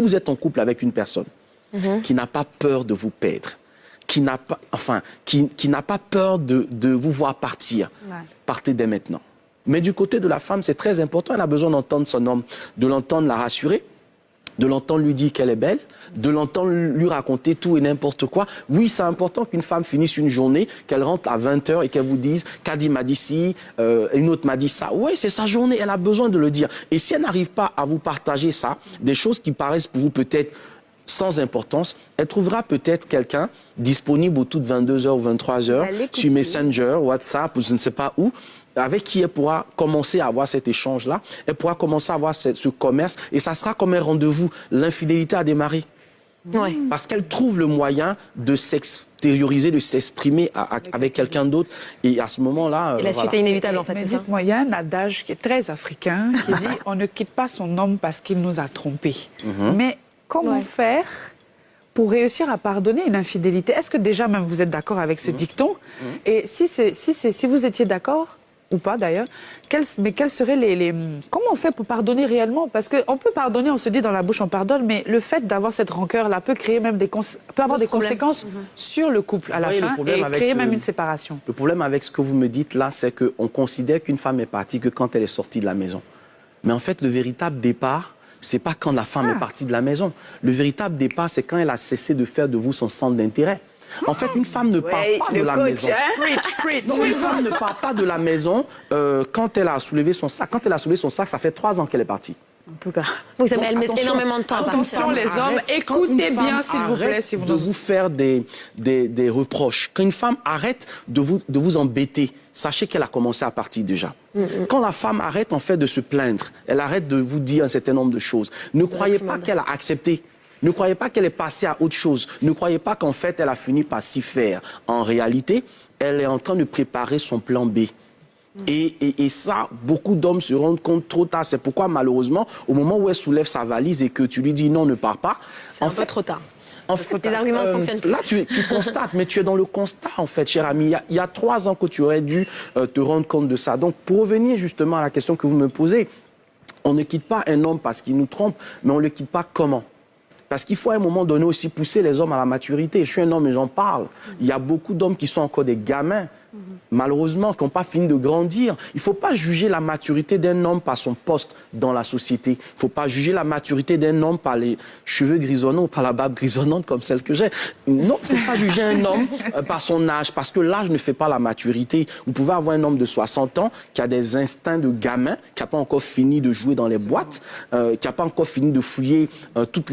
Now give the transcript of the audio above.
Vous êtes en couple avec une personne qui n'a pas peur de vous perdre, qui n'a pas, qui n'a pas peur de vous voir partir. Ouais. Partez dès maintenant. Mais du côté de la femme, c'est très important. Elle a besoin d'entendre son homme, de l'entendre la rassurer, de l'entendre lui dire qu'elle est belle, de l'entendre lui raconter tout et n'importe quoi. Oui, c'est important qu'une femme finisse une journée, qu'elle rentre à 20 h et qu'elle vous dise « Kadi m'a dit ci, une autre m'a dit ça ». Oui, c'est sa journée, elle a besoin de le dire. Et si elle n'arrive pas à vous partager ça, des choses qui paraissent pour vous peut-être sans importance, elle trouvera peut-être quelqu'un disponible autour de 22 h ou 23 h sur Messenger, WhatsApp ou je ne sais pas où, avec qui elle pourra commencer à avoir cet échange-là, elle pourra commencer à avoir ce commerce, et ça sera comme un rendez-vous. L'infidélité a démarré. Ouais. Parce qu'elle trouve le moyen de s'extérioriser, de s'exprimer avec quelqu'un d'autre, et à ce moment-là... et la suite est inévitable, en fait. Mais dites-moi, il y a un adage qui est très africain, qui dit « on ne quitte pas son homme parce qu'il nous a trompés ». Mais comment faire pour réussir à pardonner une infidélité? Est-ce que déjà même vous êtes d'accord avec ce dicton? Et si vous étiez d'accord, ou pas d'ailleurs, quels seraient les... Comment on fait pour pardonner réellement? Parce qu'on peut pardonner, on se dit dans la bouche on pardonne, mais le fait d'avoir cette rancœur-là peut créer même peut avoir des conséquences sur le couple à la fin et créer même une séparation. Le problème avec ce que vous me dites là, c'est qu'on considère qu'une femme est partie que quand elle est sortie de la maison. Mais en fait, le véritable départ, c'est pas quand la femme est partie de la maison. Le véritable départ, c'est quand elle a cessé de faire de vous son centre d'intérêt. En fait, une femme ne part pas de la maison. Non, une femme ne part pas de la maison quand elle a soulevé son sac. Quand elle a soulevé son sac, ça fait 3 ans qu'elle est partie. En tout cas. Oui, ça met énormément de temps à partir. Attention les hommes, écoutez bien s'il vous plaît. Si vous de vous faire des reproches. Quand une femme arrête de vous embêter, sachez qu'elle a commencé à partir déjà. Quand la femme arrête en fait de se plaindre, elle arrête de vous dire un certain nombre de choses. Ne croyez pas qu'elle a accepté. Ne croyez pas qu'elle est passée à autre chose. Ne croyez pas qu'en fait, elle a fini par s'y faire. En réalité, elle est en train de préparer son plan B. Et ça, beaucoup d'hommes se rendent compte trop tard. C'est pourquoi, malheureusement, au moment où elle soulève sa valise et que tu lui dis non, ne pars pas... C'est un peu trop tard. En fait, les arguments fonctionnent plus. Là, tu constates, mais tu es dans le constat, en fait, cher ami. Il y a 3 ans que tu aurais dû te rendre compte de ça. Donc, pour revenir justement à la question que vous me posez, on ne quitte pas un homme parce qu'il nous trompe, mais on ne le quitte pas comment? Parce qu'il faut à un moment donné aussi pousser les hommes à la maturité. Je suis un homme et j'en parle. Il y a beaucoup d'hommes qui sont encore des gamins, malheureusement, qui n'ont pas fini de grandir. Il ne faut pas juger la maturité d'un homme par son poste dans la société. Il ne faut pas juger la maturité d'un homme par les cheveux grisonnants ou par la barbe grisonnante comme celle que j'ai. Non, il ne faut pas juger un homme par son âge, parce que l'âge ne fait pas la maturité. Vous pouvez avoir un homme de 60 ans qui a des instincts de gamin, qui n'a pas encore fini de jouer dans les boîtes, qui n'a pas encore fini de fouiller toutes les